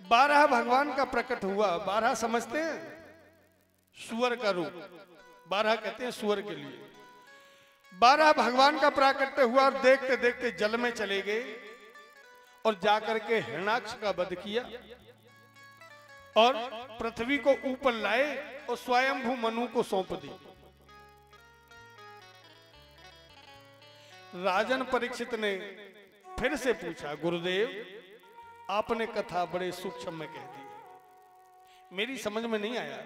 12 भगवान का प्रकट हुआ। 12 समझते हैं, सुअर का रूप, 12 कहते हैं सुअर के लिए। 12 भगवान का प्राकट्य हुआ और देखते देखते जल में चले गए और जाकर के हिरणाक्ष का वध किया और पृथ्वी को ऊपर लाए और स्वयंभू मनु को सौंप दी। राजन परीक्षित ने फिर से पूछा, गुरुदेव आपने कथा बड़े सूक्ष्म में कह दी, मेरी समझ में नहीं आया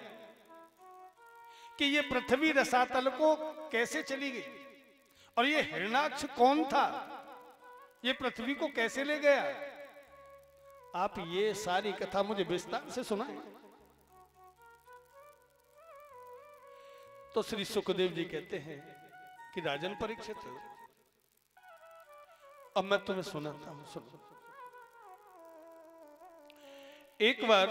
कि ये पृथ्वी रसातल को कैसे चली गई और ये हिरणाक्ष कौन था, ये पृथ्वी को कैसे ले गया। आप ये सारी कथा मुझे विस्तार से सुनाएं। तो श्री सुखदेव जी कहते हैं कि राजन परीक्षित, अब मैं तुम्हें सुनाता हूं, सुनो। एक बार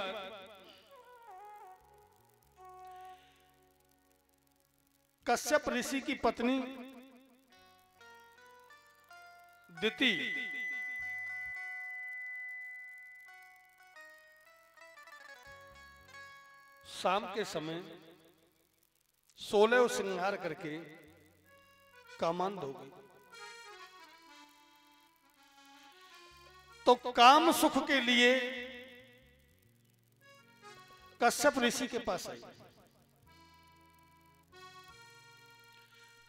कश्यप ऋषि की पत्नी दिति शाम के समय 16 श्रृंगार करके कामांध हो गई। तो काम सुख के लिए कश्यप ऋषि के पास आई।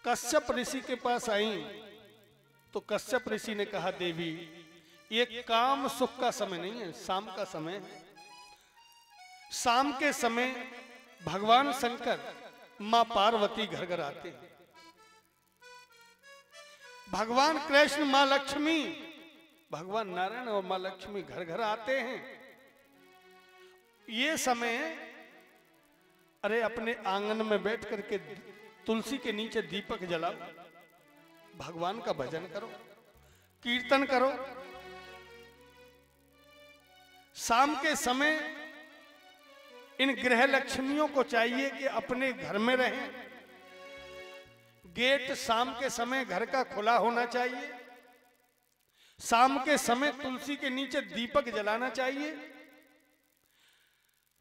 कश्यप ऋषि के पास आई तो कश्यप ऋषि ने कहा, देवी ये काम सुख का समय नहीं है, शाम का समय है। शाम के समय भगवान शंकर मां पार्वती घर घर आते हैं, भगवान कृष्ण मां लक्ष्मी, भगवान नारायण और मां लक्ष्मी घर घर आते हैं। ये समय अरे अपने आंगन में बैठ करके तुलसी के नीचे दीपक जलाओ, भगवान का भजन करो, कीर्तन करो। शाम के समय इन गृह लक्ष्मियों को चाहिए कि अपने घर में रहें। गेट शाम के समय घर का खुला होना चाहिए। शाम के समय तुलसी के नीचे दीपक जलाना चाहिए।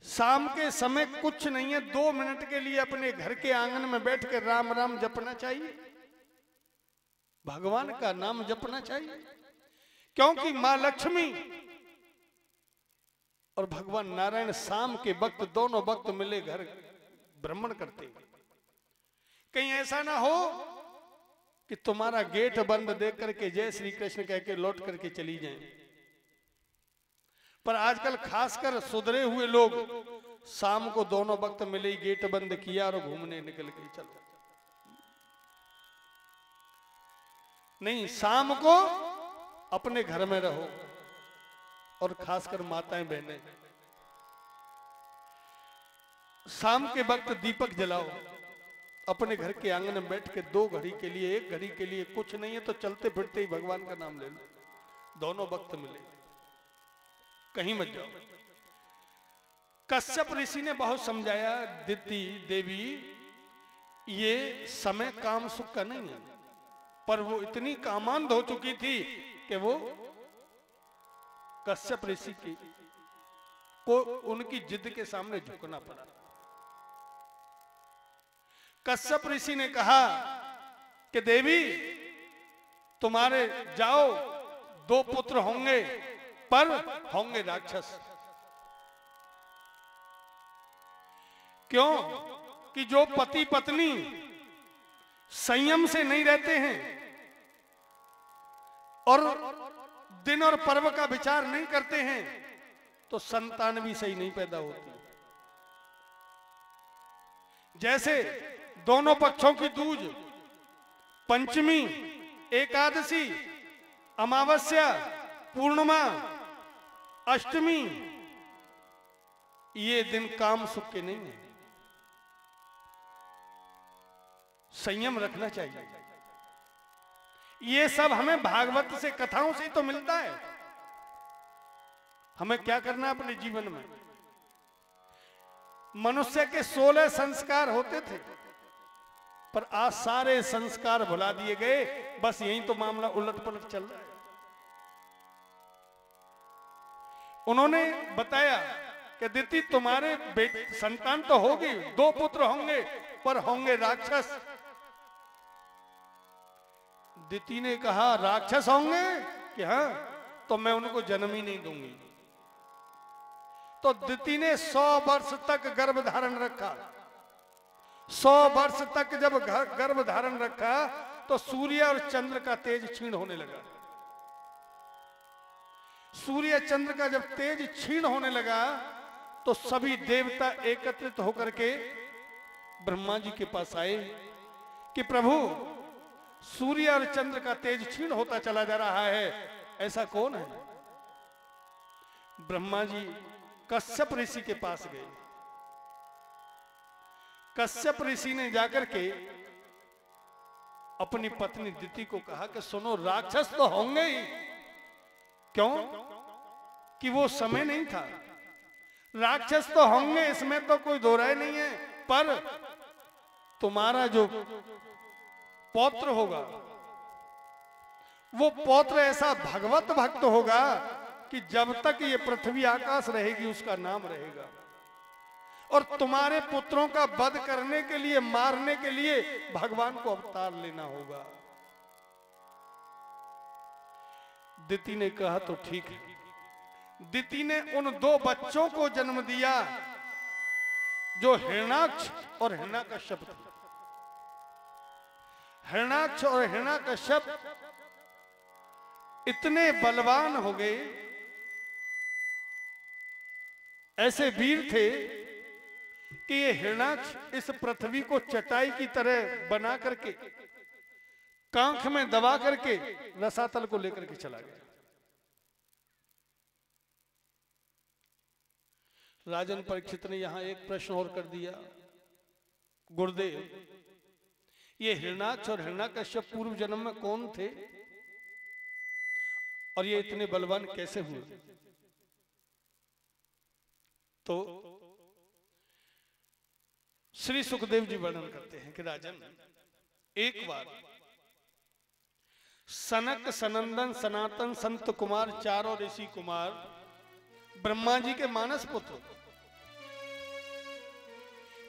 शाम के समय कुछ नहीं है, 2 मिनट के लिए अपने घर के आंगन में बैठ कर राम राम जपना चाहिए, भगवान का नाम जपना चाहिए। क्योंकि मां लक्ष्मी और भगवान नारायण शाम के वक्त दोनों वक्त मिले घर भ्रमण करते। कहीं ऐसा ना हो कि तुम्हारा गेट बंद देख करके जय श्री कृष्ण कह के लौट करके चली जाएं। पर आजकल खासकर सुधरे हुए लोग शाम को दोनों वक्त मिले ही गेट बंद किया और घूमने निकल गए। चलो नहीं, शाम को अपने घर में रहो और खासकर माताएं बहनें शाम के वक्त दीपक जलाओ, अपने घर के आंगन में बैठ के 2 घड़ी के लिए 1 घड़ी के लिए कुछ नहीं है तो चलते फिरते ही भगवान का नाम ले लो, दोनों वक्त मिले, कहीं मत जाओ। कश्यप ऋषि ने बहुत समझाया, दिति देवी ये समय काम सुख का नहीं है, पर वो इतनी कामांध हो चुकी थी कि वो कश्यप ऋषि की को उनकी जिद के सामने झुकना पड़ा। कश्यप ऋषि ने कहा कि देवी तुम्हारे जाओ 2 पुत्र होंगे पर होंगे राक्षस। क्यों कि जो पति पत्नी संयम से नहीं रहते हैं और दिन और पर्व का विचार नहीं करते हैं तो संतान भी सही नहीं पैदा होती। जैसे दोनों पक्षों की दूज, पंचमी, एकादशी, अमावस्या, पूर्णिमा, अष्टमी, ये दिन काम सुख के नहीं है, संयम रखना चाहिए। ये सब हमें भागवत से कथाओं से तो मिलता है। हमें क्या करना है अपने जीवन में? मनुष्य के 16 संस्कार होते थे पर आज सारे संस्कार भुला दिए गए। बस यही तो मामला उलट पलट चल रहा है। उन्होंने बताया कि दीति तुम्हारे संतान तो होगी, 2 पुत्र होंगे, पर होंगे राक्षस। दीति ने कहा राक्षस होंगे कि हाँ, तो मैं उनको जन्म ही नहीं दूंगी। तो दीति ने 100 वर्ष तक गर्भ धारण रखा। 100 वर्ष तक जब गर्भ धारण रखा तो सूर्य और चंद्र का तेज क्षीण होने लगा। सूर्य चंद्र का जब तेज क्षीण होने लगा तो सभी देवता एकत्रित होकर के ब्रह्मा जी के पास आए कि प्रभु, सूर्य और चंद्र का तेज क्षीण होता चला जा रहा है, ऐसा कौन है? ब्रह्मा जी कश्यप ऋषि के पास गए। कश्यप ऋषि ने जाकर के अपनी पत्नी दीति को कहा कि सुनो, राक्षस तो होंगे ही। क्यों? कि वो समय नहीं था। राक्षस तो होंगे, इसमें तो कोई दो राय नहीं है, पर तुम्हारा जो पौत्र होगा वो पौत्र ऐसा भगवत भक्त होगा कि जब तक ये पृथ्वी आकाश रहेगी उसका नाम रहेगा। और तुम्हारे पुत्रों का वध करने के लिए, मारने के लिए भगवान को अवतार लेना होगा। दीति ने कहा तो ठीक है। दीति ने उन 2 बच्चों को जन्म दिया जो हिरणाक्ष और हिरण्यकश्यप थे। हिरणाक्ष और हिरण्यकश्यप इतने बलवान हो गए, ऐसे वीर थे कि ये हिरणाक्ष इस पृथ्वी को चटाई की तरह बना करके कांख में दबा करके रसातल को लेकर के चला गया। राजन परीक्षित ने यहां एक प्रश्न और कर दिया, गुरुदेव, ये हिरणाक्ष और हिरण्यकश्यप पूर्व जन्म में कौन थे और ये इतने बलवान कैसे हुए? तो श्री सुखदेव जी वर्णन करते हैं कि राजन, एक बार सनक, सनंदन, सनातन, संत कुमार, चारों ऋषि कुमार ब्रह्मा जी के मानस पुत्र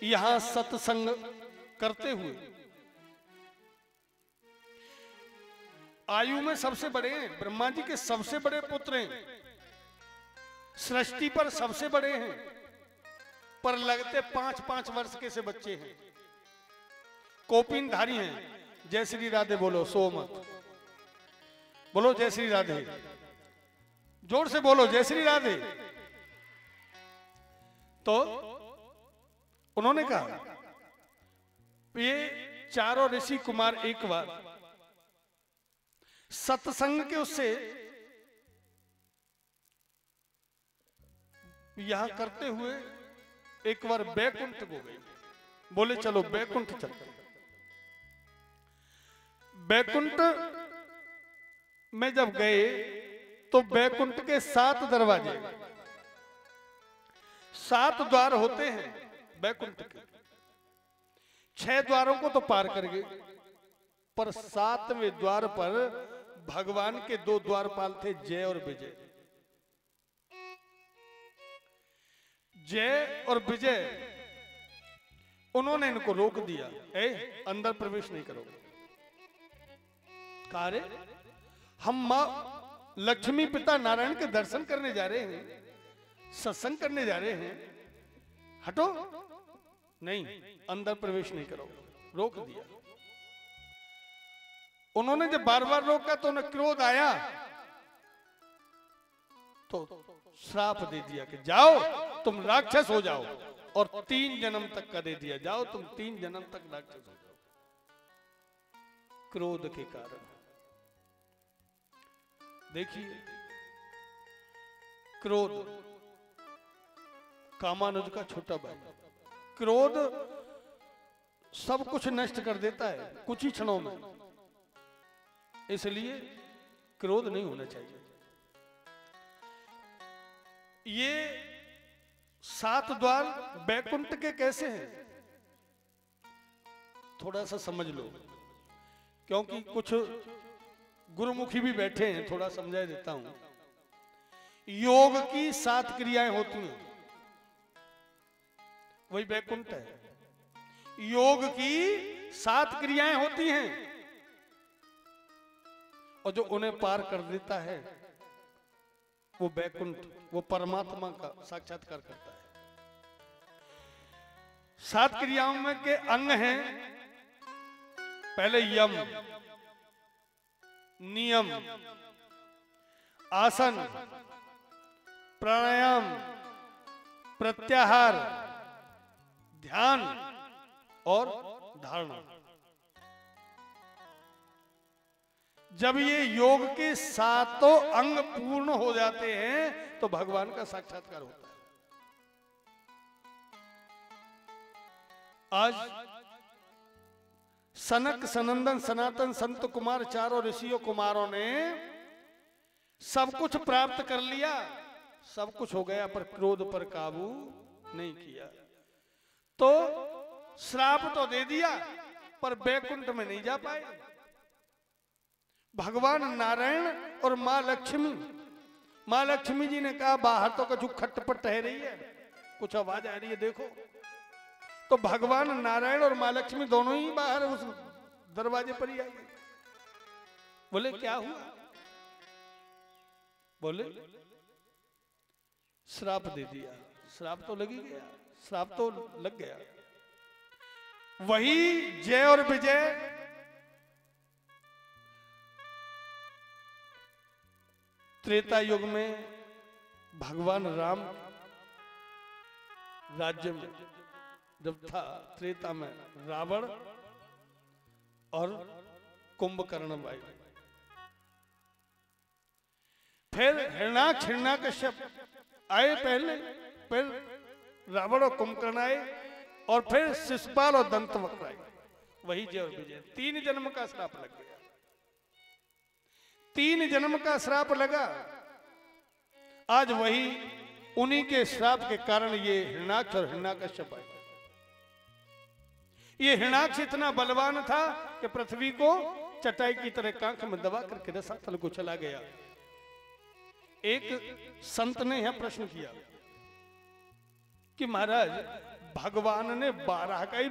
यहां सत्संग करते हुए आयु में सबसे बड़े हैं, ब्रह्मा जी के सबसे बड़े पुत्र हैं, सृष्टि पर सबसे बड़े हैं, पर लगते 5-5 वर्ष के से बच्चे हैं, कौपीनधारी हैं। जय श्री राधे बोलो, सो मत बोलो, जय श्री राधे, जोर से बोलो जय श्री राधे। तो उन्होंने कहा ये चारों ऋषि कुमार एक बार सत्संग के उससे यहां करते हुए एक बार बैकुंठ को गए। बोले चलो बैकुंठ चलते। बैकुंठ में जब गए तो बैकुंठ के 7 दरवाजे, 7 द्वार होते हैं बैकुंठ के। 6 द्वारों को तो पार कर गए, पर 7वें द्वार पर भगवान के 2 द्वारपाल थे, जय और विजय। जय और विजय उन्होंने इनको रोक दिया, अंदर प्रवेश नहीं करोगे। कहा रे, हम मां लक्ष्मी पिता नारायण के दर्शन करने जा रहे हैं, सत्संग करने जा रहे हैं, हटो, नहीं अंदर प्रवेश नहीं करोगे, रोक दिया। उन्होंने जब बार बार रोका तो उन्हें क्रोध आया, तो श्राप दे दिया कि जाओ तुम राक्षस हो जाओ, और 3 जन्म तक का दे दिया, जाओ तुम 3 जन्म तक राक्षस हो जाओ, क्रोध के कारण। देखिए, क्रोध कामानुज का छोटा भाई। क्रोध सब कुछ नष्ट कर देता है कुछ ही क्षणों में, इसलिए क्रोध नहीं होना चाहिए। ये 7 द्वार बैकुंठ के कैसे हैं थोड़ा सा समझ लो, क्योंकि कुछ गुरुमुखी भी बैठे हैं, थोड़ा समझा देता हूं। योग की 7 क्रियाएं होती हैं, वही वैकुंठ है। योग की 7 क्रियाएं होती हैं और जो उन्हें पार कर देता है वो वैकुंठ, वो परमात्मा का साक्षात्कार करता है। 7 क्रियाओं में के अंग हैं, पहले यम, नियम, आसन, प्राणायाम, प्रत्याहार, ध्यान और धारणा। जब ये योग के 7 अंग पूर्ण हो जाते हैं तो भगवान का साक्षात्कार होता है। आज सनक, सनंदन, सनातन, संत कुमार, चारों ऋषियों कुमारों ने सब कुछ प्राप्त कर लिया, सब कुछ हो गया, पर क्रोध पर काबू नहीं किया। तो श्राप तो दे दिया पर वैकुंठ में नहीं जा पाए। भगवान नारायण और मां लक्ष्मी जी ने कहा बाहर तो कछु खटपट है रही है, कुछ आवाज आ रही है, देखो। तो भगवान नारायण और मां लक्ष्मी दोनों ही बाहर उस दरवाजे पर ही आ गए। बोले क्या हुआ? बोले श्राप दे दिया। श्राप तो लग ही गया, श्राप तो लग गया। वही जय और विजय त्रेता युग में भगवान राम राज्य में जब था, त्रेता में रावण और कुंभकर्ण भाई, फिर हिरण्याकश्यप आए पहले, फिर रावण और कुंभकर्ण आए और फिर शिशुपाल और दंतवक्र आए। वही जय और विजय। 3 जन्म का श्राप लग गया। 3 जन्म का श्राप लगा। आज वही उन्हीं के श्राप के कारण ये हिरण्याक्ष और हिरण्याकश्यप आए। ये हिरण्याक्ष इतना बलवान था कि पृथ्वी को चटाई की तरह कांख में दबा करके रसातल को चला गया। एक संत ने यह प्रश्न किया कि महाराज भगवान ने 12 का ही